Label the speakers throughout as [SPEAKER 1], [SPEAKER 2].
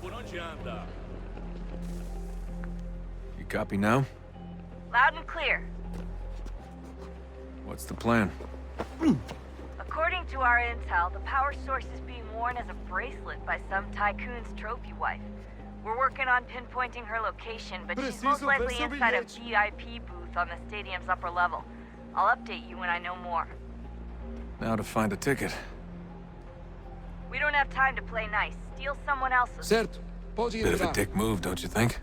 [SPEAKER 1] por onde anda?
[SPEAKER 2] You copy now?
[SPEAKER 3] Loud and clear.
[SPEAKER 2] What's the plan?
[SPEAKER 3] According to our intel, the power source is being worn as a bracelet by some tycoon's trophy wife. We're working on pinpointing her location, but she's most likely inside a VIP booth on the stadium's upper level. I'll update you when I know more.
[SPEAKER 2] Now to find a ticket.
[SPEAKER 3] We don't have time to play nice. Steal someone else's.
[SPEAKER 4] Certo, pode
[SPEAKER 2] Bit of a
[SPEAKER 4] entrar.
[SPEAKER 2] dick move, don't you think?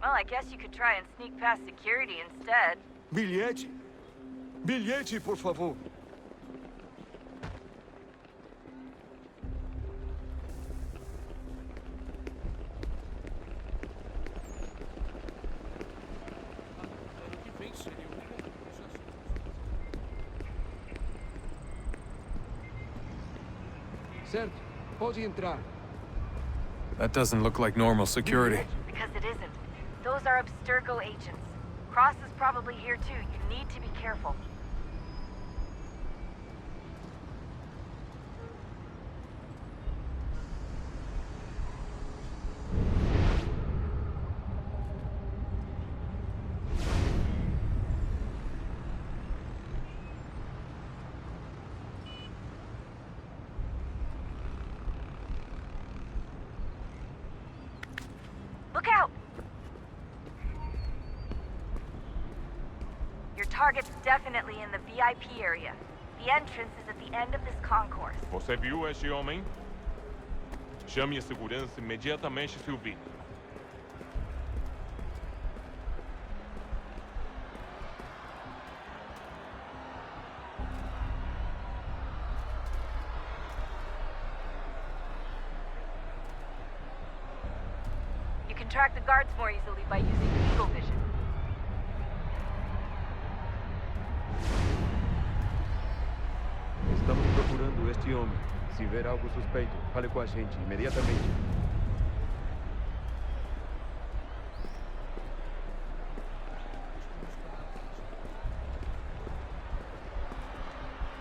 [SPEAKER 3] Well, I guess you could try and sneak past security instead.
[SPEAKER 4] Bilhete? Bilhete, por favor. Certo, pode entrar.
[SPEAKER 2] That doesn't look like normal security.
[SPEAKER 3] Because it isn't. Those are Abstergo agents. Cross is probably here too. You need to be careful. Look out! Your target's definitely in the VIP area. The entrance is at the end of this concourse.
[SPEAKER 1] Você viu este homem? Chame a segurança imediatamente se o vir.
[SPEAKER 3] You can track the guards more easily by using eagle vision.
[SPEAKER 5] Estamos procurando este homem. Se ver algo suspeito, fale com a gente imediatamente.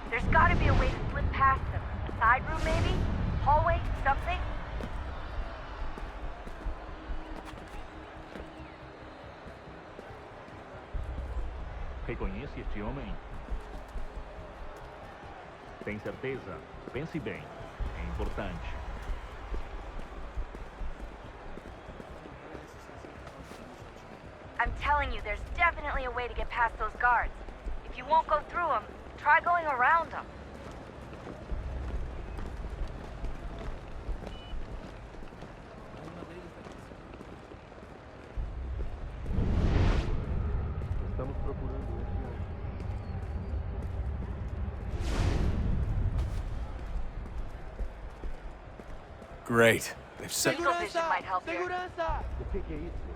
[SPEAKER 3] There's gotta be a way to slip past them. A side room maybe? Hallway? Something?
[SPEAKER 6] Reconhece este homem? Tem certeza? Pense bem. É importante.
[SPEAKER 3] I'm telling you, there's definitely a way to get past those guards. If you won't go through them, try going around them.
[SPEAKER 5] Estamos procurando este homem.
[SPEAKER 2] Great. They've set...
[SPEAKER 3] Eagle vision might help here.
[SPEAKER 5] O que é isso?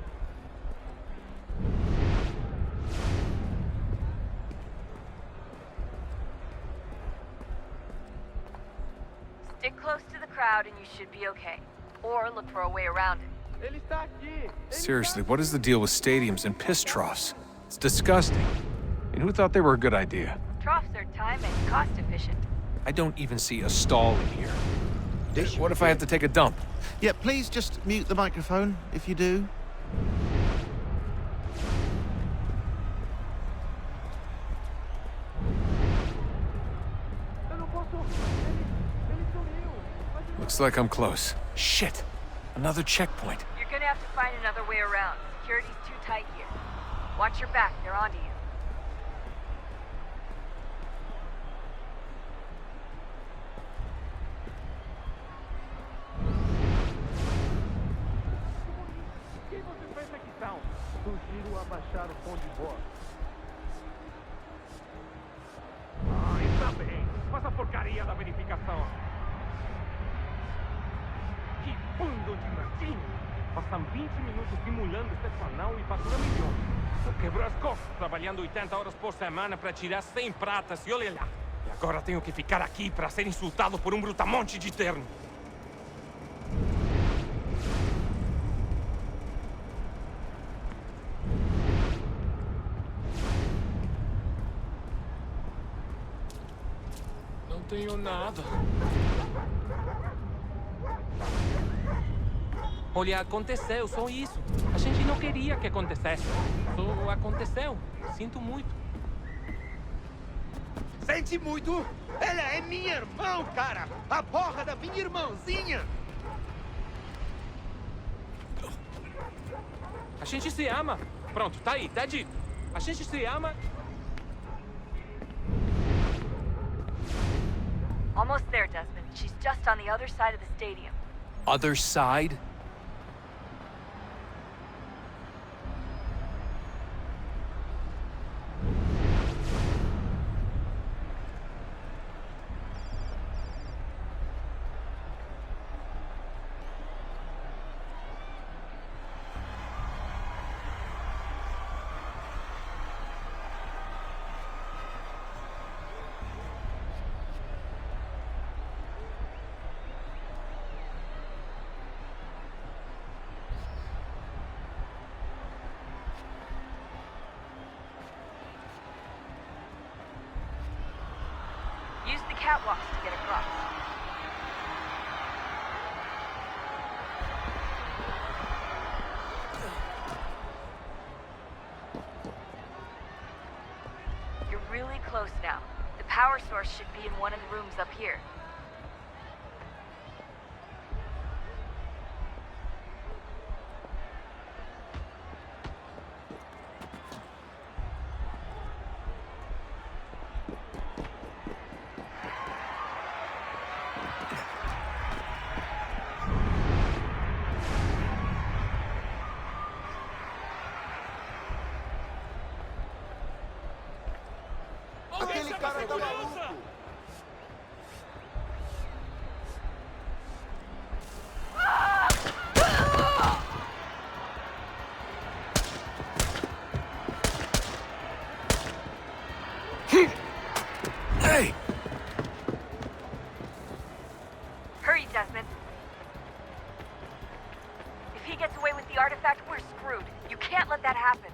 [SPEAKER 3] Stick close to the crowd and you should be okay. Or look for a way around it.
[SPEAKER 5] Ele está aqui!
[SPEAKER 2] Seriously, what is the deal with stadiums and piss troughs? It's disgusting. And who thought they were a good idea?
[SPEAKER 3] Troughs are time and cost efficient.
[SPEAKER 2] I don't even see a stall in here. What if I have to take a dump?
[SPEAKER 7] Yeah, please just mute the microphone if you do.
[SPEAKER 2] Looks like I'm close. Shit! Another checkpoint.
[SPEAKER 3] You're gonna have to find another way around. Security's too tight here. Watch your back, they're onto you.
[SPEAKER 5] Quem você pensa que são? Sugiro abaixar o som de voz.
[SPEAKER 6] Ah, está bem. Faz a porcaria da verificação. Que bando de latinho! Passam 20 minutos simulando estacional e fatura milhões. Quebrou as costas trabalhando 80 horas por semana para tirar 100 pratas e olha lá. E agora tenho que ficar aqui para ser insultado por um brutamonte de terno.
[SPEAKER 1] Não tenho nada.
[SPEAKER 6] Olha, aconteceu, só isso. A gente não queria que acontecesse. Só aconteceu. Sinto muito.
[SPEAKER 8] Sente muito? Ela é minha irmã, cara! A porra da minha irmãzinha!
[SPEAKER 6] A gente se ama. Pronto, tá aí, tá dito. A gente se ama.
[SPEAKER 3] Almost there, Desmond. She's just on the other side of the stadium.
[SPEAKER 2] Other side?
[SPEAKER 3] Use the catwalks to get across. You're really close now. The power source should be in one of the rooms up here.
[SPEAKER 8] Aquele cara tá maluco!
[SPEAKER 2] Hey!
[SPEAKER 3] Hurry, Desmond. If he gets away with the artifact, we're screwed. You can't let that happen.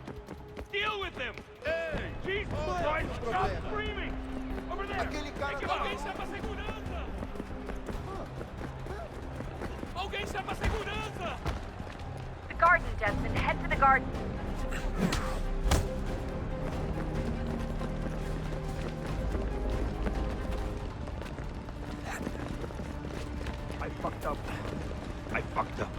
[SPEAKER 1] Deal with him!
[SPEAKER 8] Ei!
[SPEAKER 1] Jesus
[SPEAKER 8] Qual é o
[SPEAKER 1] Christ, stop
[SPEAKER 8] problema?
[SPEAKER 1] screaming! Over there!
[SPEAKER 8] Aquele cara tá
[SPEAKER 1] Alguém
[SPEAKER 8] maluco!
[SPEAKER 1] chama a segurança! Alguém chama a segurança!
[SPEAKER 3] The garden, Desmond. Head to the garden.
[SPEAKER 8] I fucked up. I fucked up.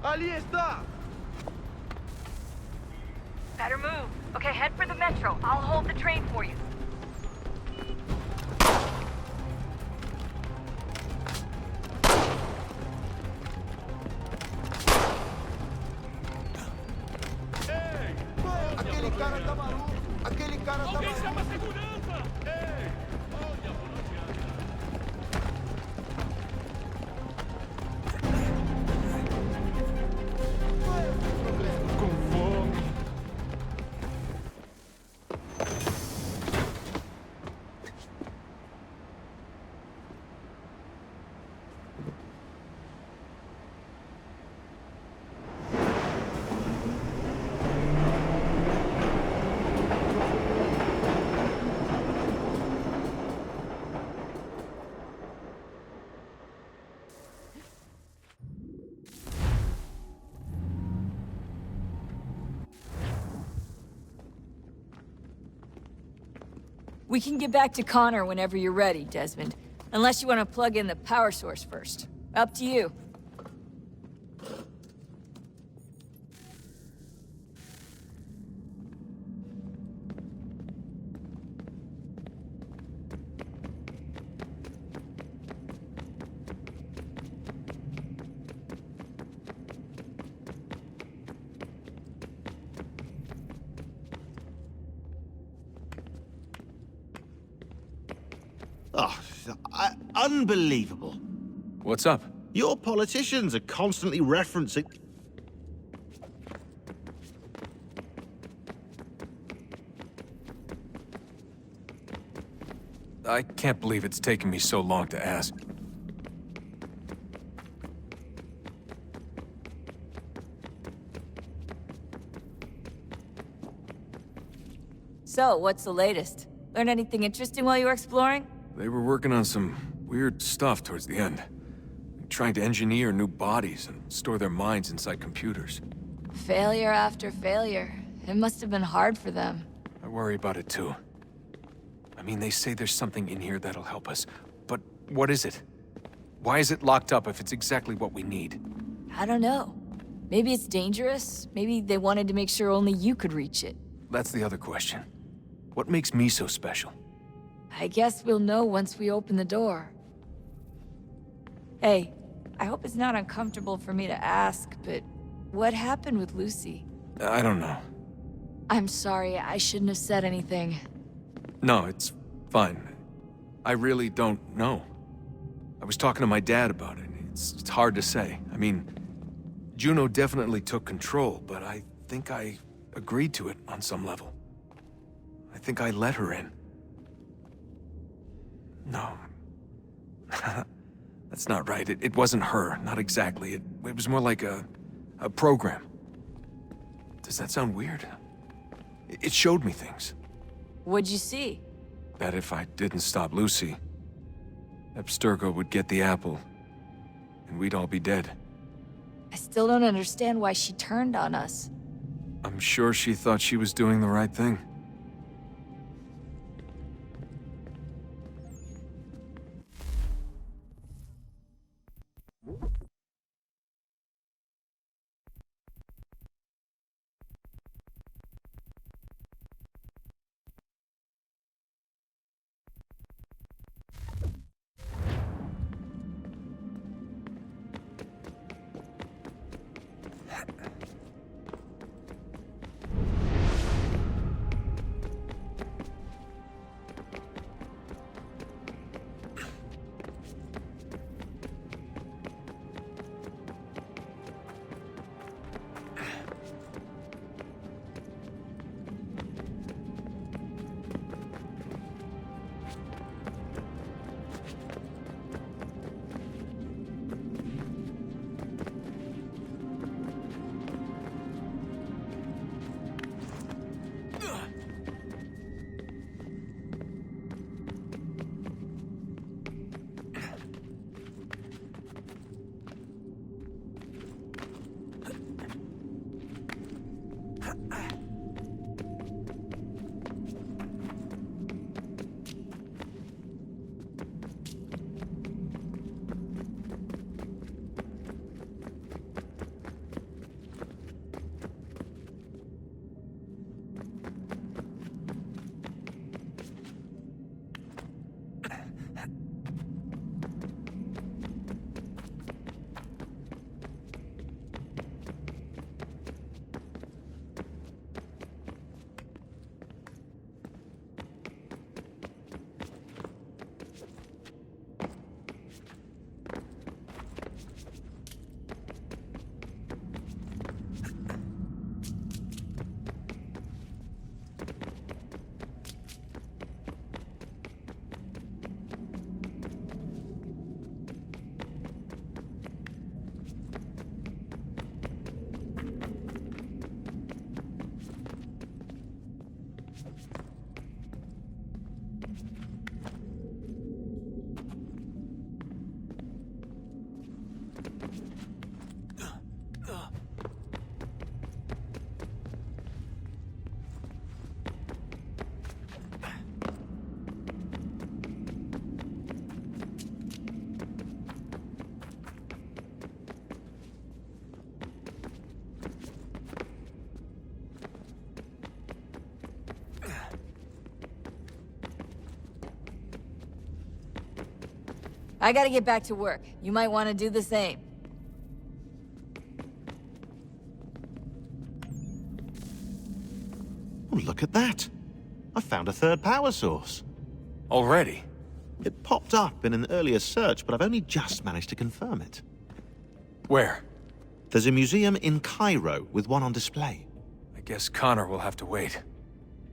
[SPEAKER 8] Ali está!
[SPEAKER 3] Better move. Okay, head for the metro. I'll hold the train for you.
[SPEAKER 8] Aquele cara tá maluco! Aquele cara tá
[SPEAKER 1] Alguém
[SPEAKER 8] maluco!
[SPEAKER 1] chama a segurança! Ei! Olha por onde anda!
[SPEAKER 2] Com fome.
[SPEAKER 3] We can get back to Connor whenever you're ready, Desmond. Unless you want to plug in the power source first. Up to you.
[SPEAKER 7] Oh, unbelievable.
[SPEAKER 2] What's up?
[SPEAKER 7] Your politicians are constantly referencing...
[SPEAKER 2] I can't believe it's taken me so long to ask.
[SPEAKER 3] So, what's the latest? Learn anything interesting while you were exploring?
[SPEAKER 2] They were working on some weird stuff towards the end. Trying to engineer new bodies and store their minds inside computers.
[SPEAKER 3] Failure after failure. It must have been hard for them.
[SPEAKER 2] I worry about it too. I mean, they say there's something in here that'll help us. But what is it? Why is it locked up if it's exactly what we need?
[SPEAKER 3] I don't know. Maybe it's dangerous. Maybe they wanted to make sure only you could reach it.
[SPEAKER 2] That's the other question. What makes me so special?
[SPEAKER 3] I guess we'll know once we open the door. Hey, I hope it's not uncomfortable for me to ask, but what happened with Lucy?
[SPEAKER 2] I don't know.
[SPEAKER 3] I'm sorry, I shouldn't have said anything.
[SPEAKER 2] No, it's fine. I really don't know. I was talking to my dad about it. It's hard to say. I mean, Juno definitely took control, but I think I agreed to it on some level. I think I let her in. No. That's not right. It wasn't her. Not exactly. It was more like a program. Does that sound weird? It showed me things.
[SPEAKER 3] What'd you see?
[SPEAKER 2] That if I didn't stop Lucy, Abstergo would get the apple, and we'd all be dead.
[SPEAKER 3] I still don't understand why she turned on us.
[SPEAKER 2] I'm sure she thought she was doing the right thing.
[SPEAKER 3] I gotta get back to work. You might want to do the same.
[SPEAKER 7] Oh, look at that. I found a third power source.
[SPEAKER 2] Already?
[SPEAKER 7] It popped up in an earlier search, but I've only just managed to confirm it.
[SPEAKER 2] Where?
[SPEAKER 7] There's a museum in Cairo with one on display.
[SPEAKER 2] I guess Connor will have to wait.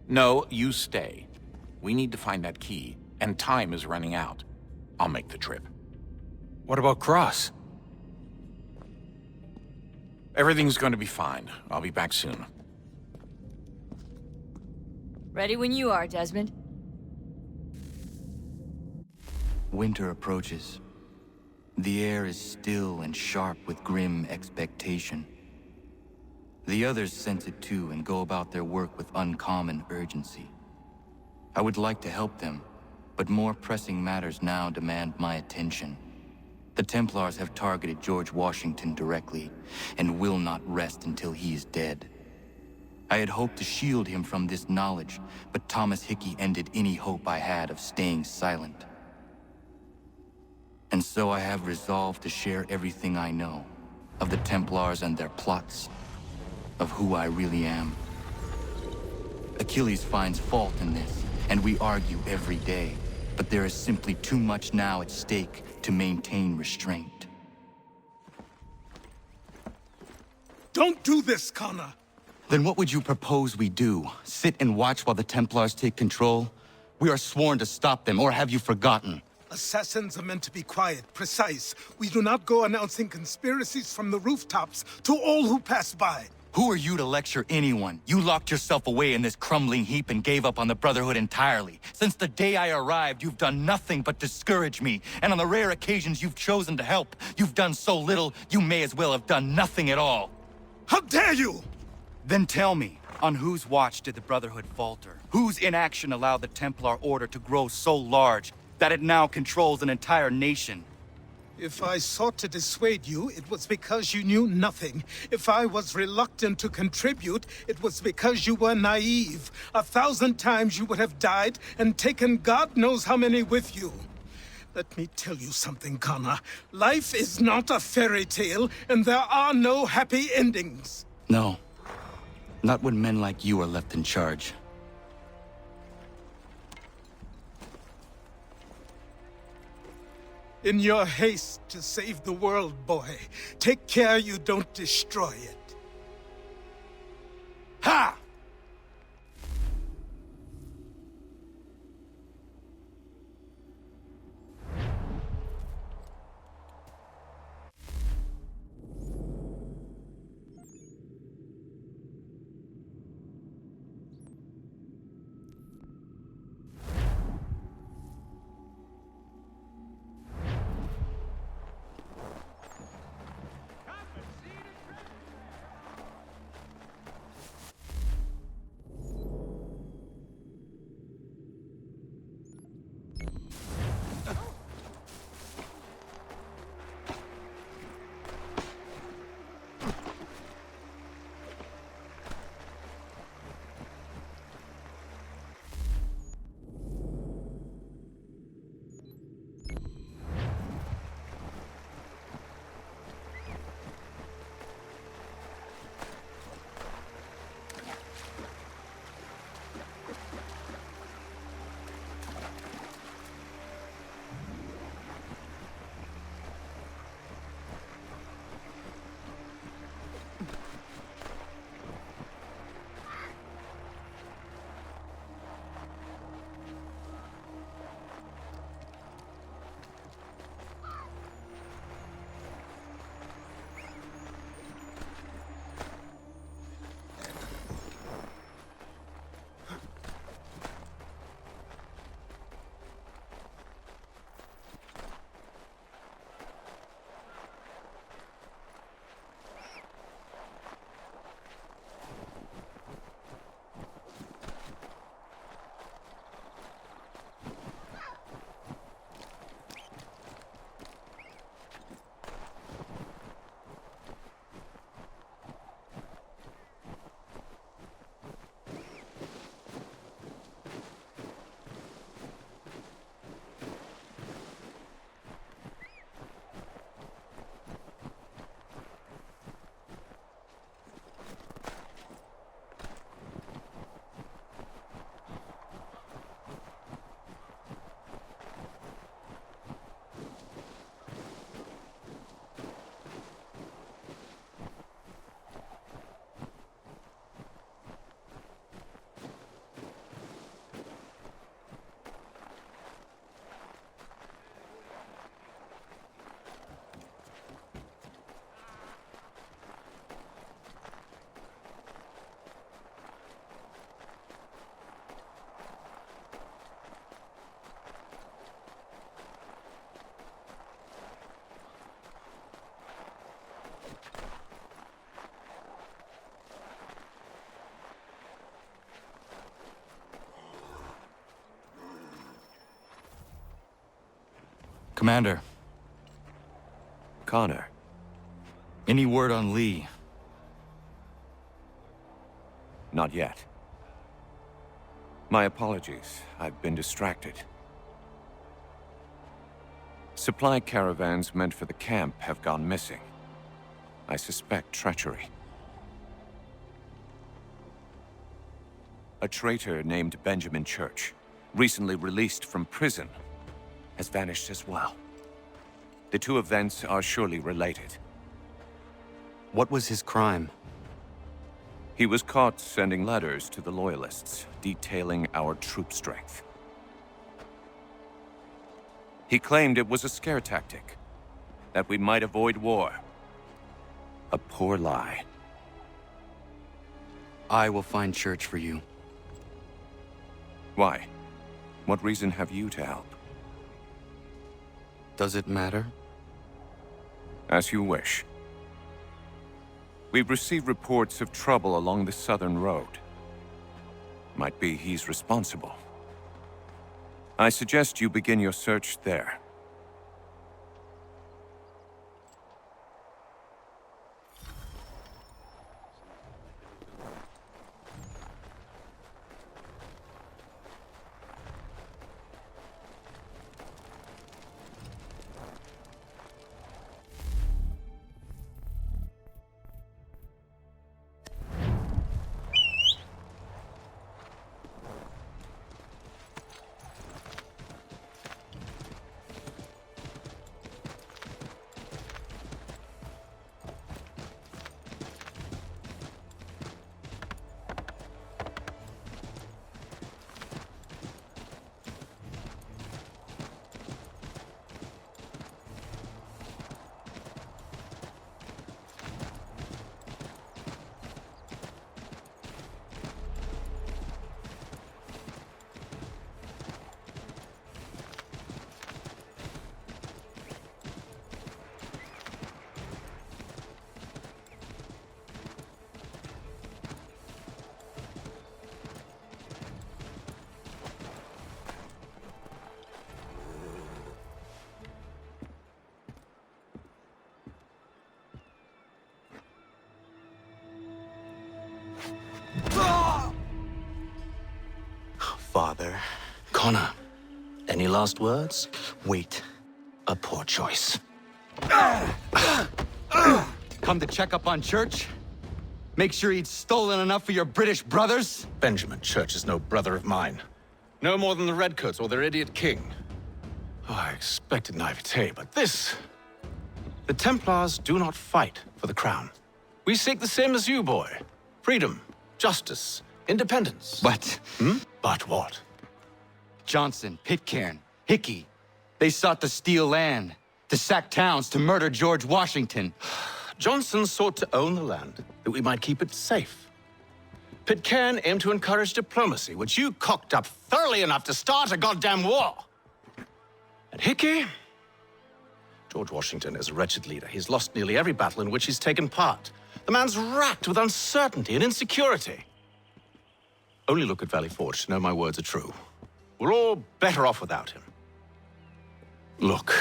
[SPEAKER 9] No, you stay. We need to find that key, and time is running out. I'll make the trip.
[SPEAKER 2] What about Cross?
[SPEAKER 9] Everything's going to be fine. I'll be back soon.
[SPEAKER 3] Ready when you are, Desmond.
[SPEAKER 10] Winter approaches. The air is still and sharp with grim expectation. The others sense it too and go about their work with uncommon urgency. I would like to help them, but more pressing matters now demand my attention. The Templars have targeted George Washington directly, and will not rest until he is dead. I had hoped to shield him from this knowledge, but Thomas Hickey ended any hope I had of staying silent. And so I have resolved to share everything I know, of the Templars and their plots, of who I really am. Achilles finds fault in this, and we argue every day, but there is simply too much now at stake to maintain restraint.
[SPEAKER 8] Don't do this, Connor.
[SPEAKER 10] Then what would you propose we do? Sit and watch while the Templars take control? We are sworn to stop them, or have you forgotten?
[SPEAKER 8] Assassins are meant to be quiet, precise. We do not go announcing conspiracies from the rooftops to all who pass by.
[SPEAKER 10] Who are you to lecture anyone? You locked yourself away in this crumbling heap and gave up on the Brotherhood entirely. Since the day I arrived, you've done nothing but discourage me. And on the rare occasions you've chosen to help, you've done so little, you may as well have done nothing at all.
[SPEAKER 8] How dare you!
[SPEAKER 10] Then tell me, on whose watch did the Brotherhood falter? Whose inaction allowed the Templar Order to grow so large that it now controls an entire nation?
[SPEAKER 8] If I sought to dissuade you, it was because you knew nothing. If I was reluctant to contribute, it was because you were naive. 1,000 times you would have died and taken God knows how many with you. Let me tell you something, Connor. Life is not a fairy tale, and there are no happy endings.
[SPEAKER 10] No. Not when men like you are left in charge.
[SPEAKER 8] In your haste to save the world, boy, take care you don't destroy it. Ha!
[SPEAKER 10] Commander,
[SPEAKER 2] Connor.
[SPEAKER 10] any word on Lee?
[SPEAKER 2] Not yet. My apologies. I've been distracted. Supply caravans meant for the camp have gone missing. I suspect treachery. A traitor named Benjamin Church, recently released from prison, has vanished as well. The two events are surely related.
[SPEAKER 11] What was his crime?
[SPEAKER 2] He was caught sending letters to the Loyalists, detailing our troop strength. He claimed it was a scare tactic, that we might avoid war. A poor lie.
[SPEAKER 10] I will find Church for you.
[SPEAKER 2] Why? What reason have you to help?
[SPEAKER 11] Does it matter?
[SPEAKER 2] As you wish. We've received reports of trouble along the southern road. Might be he's responsible. I suggest you begin your search there.
[SPEAKER 11] Father.
[SPEAKER 12] Connor, any last words?
[SPEAKER 11] Wait.
[SPEAKER 12] A poor choice.
[SPEAKER 10] Come to check up on Church? Make sure he'd stolen enough for your British brothers?
[SPEAKER 12] Benjamin Church is no brother of mine. No more than the Redcoats or their idiot king. Oh, I expected naivete, but this... The Templars do not fight for the crown. We seek the same as you, boy. Freedom, justice, independence.
[SPEAKER 10] But...
[SPEAKER 12] But what?
[SPEAKER 10] Johnson, Pitcairn, Hickey, they sought to steal land, to sack towns, to murder George Washington.
[SPEAKER 12] Johnson sought to own the land, that we might keep it safe. Pitcairn aimed to encourage diplomacy, which you cocked up thoroughly enough to start a goddamn war. And Hickey? George Washington is a wretched leader. He's lost nearly every battle in which he's taken part. The man's racked with uncertainty and insecurity. Only look at Valley Forge to know my words are true. We're all better off without him. Look,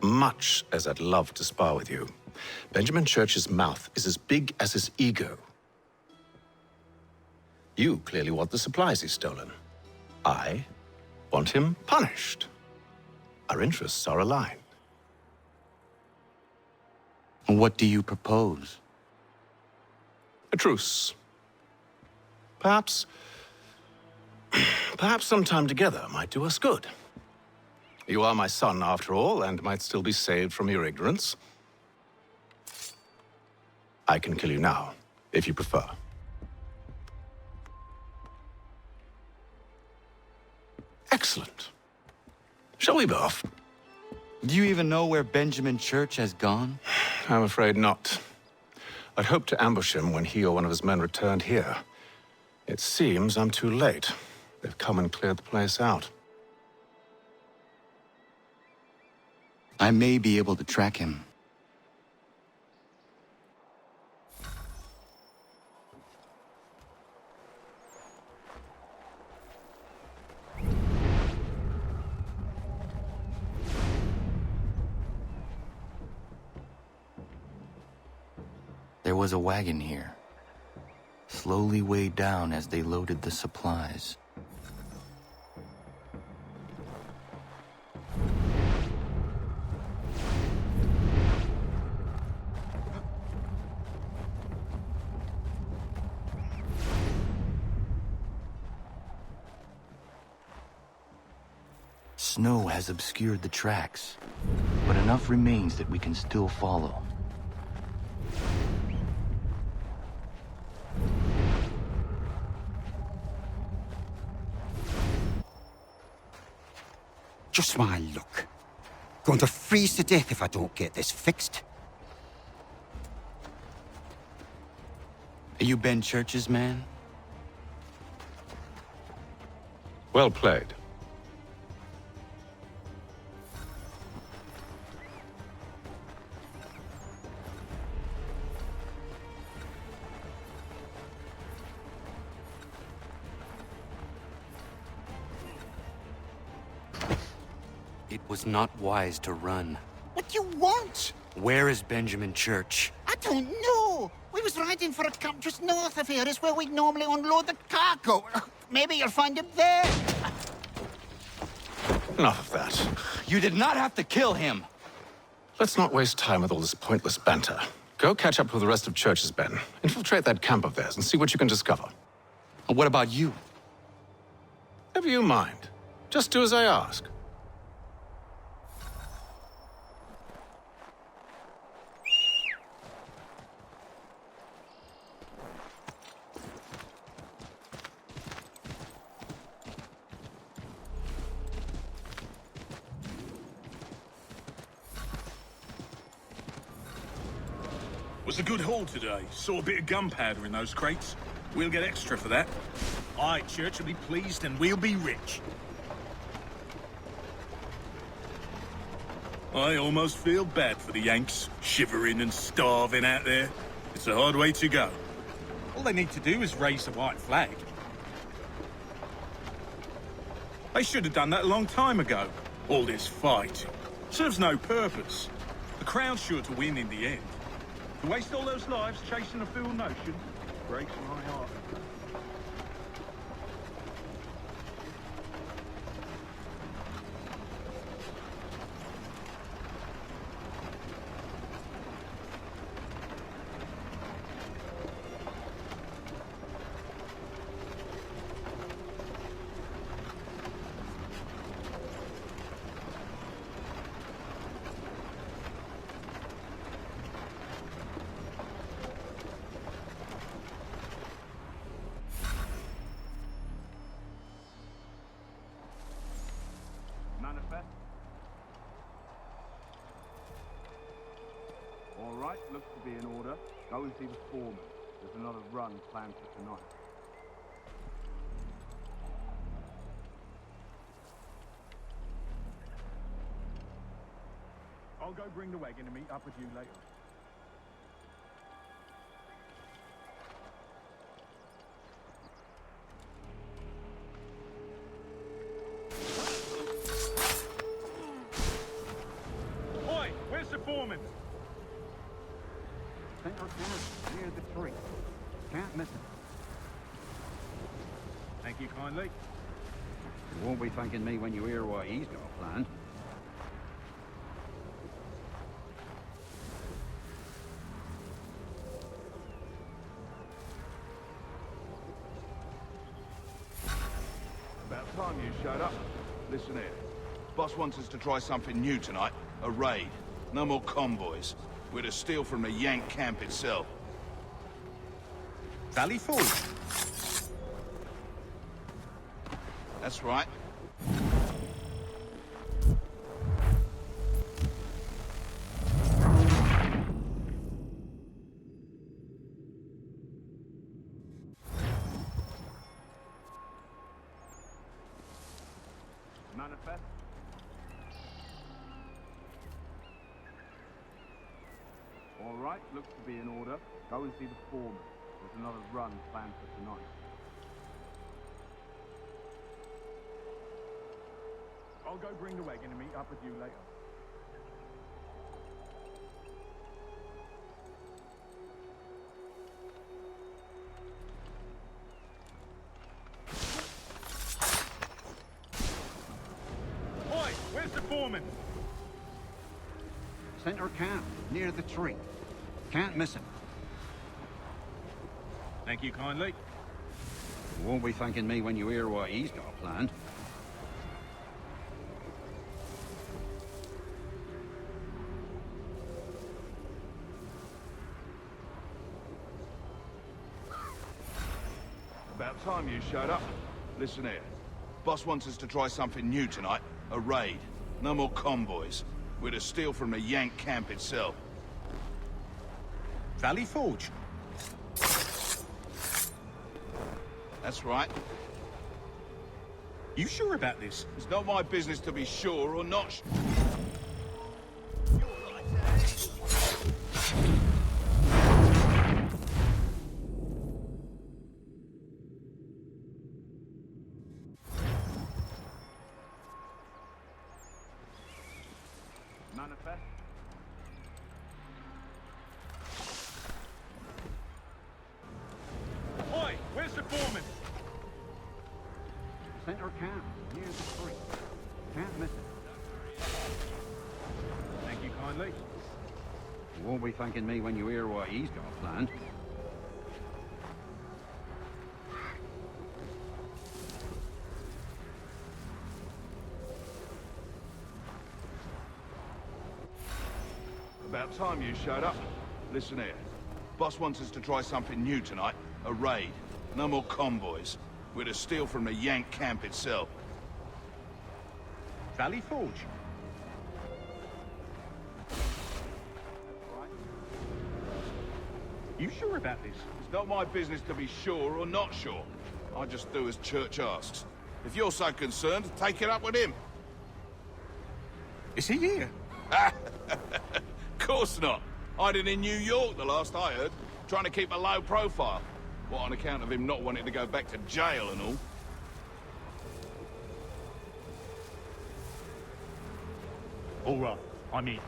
[SPEAKER 12] much as I'd love to spar with you, Benjamin Church's mouth is as big as his ego. You clearly want the supplies he's stolen. I want him punished. Our interests are aligned.
[SPEAKER 10] What do you propose?
[SPEAKER 12] A truce. Perhaps some time together might do us good. You are my son, after all, and might still be saved from your ignorance. I can kill you now, if you prefer. Excellent. Shall we be off?
[SPEAKER 10] Do you even know where Benjamin Church has gone?
[SPEAKER 12] I'm afraid not. I'd hoped to ambush him when he or one of his men returned here. It seems I'm too late. They've come and cleared the place out.
[SPEAKER 10] I may be able to track him. There was a wagon here, slowly weighed down as they loaded the supplies. Snow has obscured the tracks, but enough remains that we can still follow.
[SPEAKER 13] Just my luck. Going to freeze to death if I don't get this fixed.
[SPEAKER 10] Are you Ben Church's man?
[SPEAKER 5] Well played.
[SPEAKER 11] It was not wise to run.
[SPEAKER 13] What do you want?
[SPEAKER 11] Where is Benjamin Church?
[SPEAKER 13] I don't know. We was riding for a camp just north of here. It's where we normally unload the cargo. Maybe you'll find him there.
[SPEAKER 12] Enough of that.
[SPEAKER 10] You did not have to kill him!
[SPEAKER 12] Let's not waste time with all this pointless banter. Go catch up with the rest of Church's men. Infiltrate that camp of theirs and see what you can discover.
[SPEAKER 10] And what about you?
[SPEAKER 12] Never you mind. Just do as I ask.
[SPEAKER 14] Was a good haul today. Saw a bit of gunpowder in those crates. We'll get extra for that. Aye, Church will be pleased and we'll be rich. I almost feel bad for the Yanks, shivering and starving out there. It's a hard way to go. All they need to do is raise the white flag. They should have done that a long time ago. All this fighting serves no purpose. The Crown's sure to win in the end. To waste all those lives chasing a fool notion breaks my heart. Manifest. All right, looks to be in order. Go and see the foreman. There's another run planned for tonight. I'll go bring the wagon and meet up with you later. Oi, where's the foreman?
[SPEAKER 5] Center camp near the tree. Can't miss it.
[SPEAKER 14] Thank you kindly.
[SPEAKER 5] You won't be thanking me when you hear what he's got planned.
[SPEAKER 14] About time you showed up. Listen here. Boss wants us to try something new tonight. A raid. No more convoys. We're to steal from the Yank camp itself. Valley Fall? That's right. Manifest. All right, looks to be in order. Go and see the foreman. There's another run planned for tonight. I'll go bring the wagon and meet up with you later. foreman?
[SPEAKER 5] Center camp, near the tree. Can't miss him.
[SPEAKER 14] Thank you kindly.
[SPEAKER 5] You won't be thanking me when you hear what he's got planned.
[SPEAKER 15] About time you showed up. Listen here. Boss wants us to try something new tonight. A raid. No more convoys. We're to steal from the Yank camp itself.
[SPEAKER 14] Valley Forge?
[SPEAKER 15] That's right.
[SPEAKER 14] You sure about this?
[SPEAKER 15] It's not my business to be sure or not sure.
[SPEAKER 14] Manifest? Oi, where's the foreman?
[SPEAKER 5] Center camp, near the tree. Can't miss it.
[SPEAKER 14] Thank you kindly.
[SPEAKER 5] You won't be thanking me when you hear what he's got planned.
[SPEAKER 15] About time you showed up. Listen here. Boss wants us to try something new tonight. A raid. No more convoys. We're to steal from the Yank camp itself.
[SPEAKER 14] Valley Forge? You sure about this?
[SPEAKER 15] It's not my business to be sure or not sure. I just do as church asks. If you're so concerned, take it up with him.
[SPEAKER 14] Is he here?
[SPEAKER 15] Course not. Hiding in New York, the last I heard. Trying to keep a low profile. What, on account of him not wanting to go back to jail and all?
[SPEAKER 14] All right, I'm in.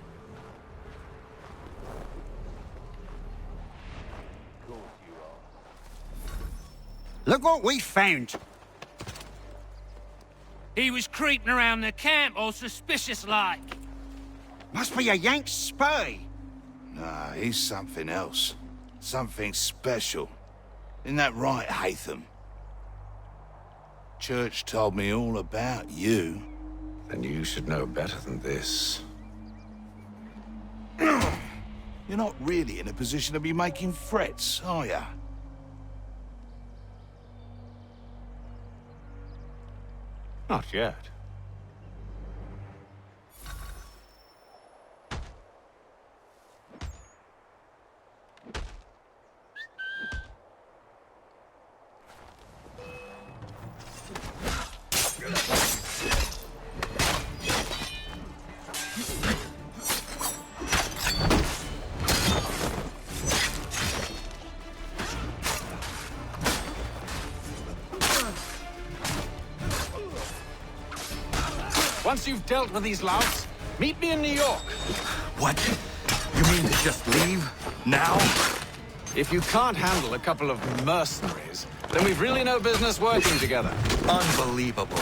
[SPEAKER 13] Look what we found.
[SPEAKER 16] He was creeping around the camp all suspicious-like.
[SPEAKER 13] Must be a Yank spy.
[SPEAKER 15] Nah, he's something else. Something special. Isn't that right, Hatham? Church told me all about you.
[SPEAKER 2] Then you should know better than this.
[SPEAKER 15] You're not really in a position to be making threats, are ya?
[SPEAKER 2] Not yet.
[SPEAKER 12] Once you've dealt with these louts, meet me in New York.
[SPEAKER 10] What? You mean to just leave? Now?
[SPEAKER 12] If you can't handle a couple of mercenaries, then we've really no business working together.
[SPEAKER 10] Unbelievable.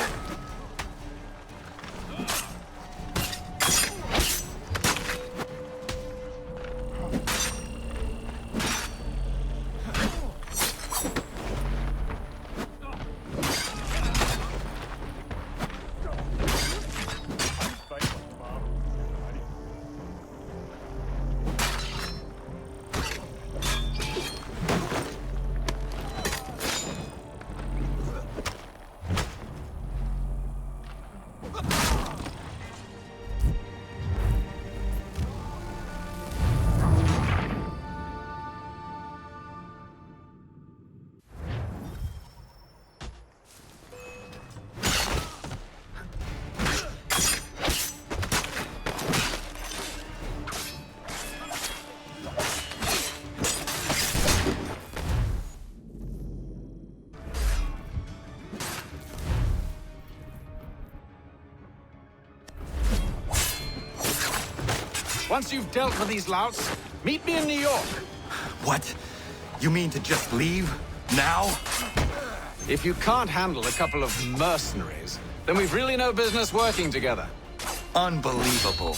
[SPEAKER 12] Once you've dealt with these louts, meet me in New York.
[SPEAKER 10] What? You mean to just leave? Now?
[SPEAKER 12] If you can't handle a couple of mercenaries, then we've really no business working together.
[SPEAKER 10] Unbelievable.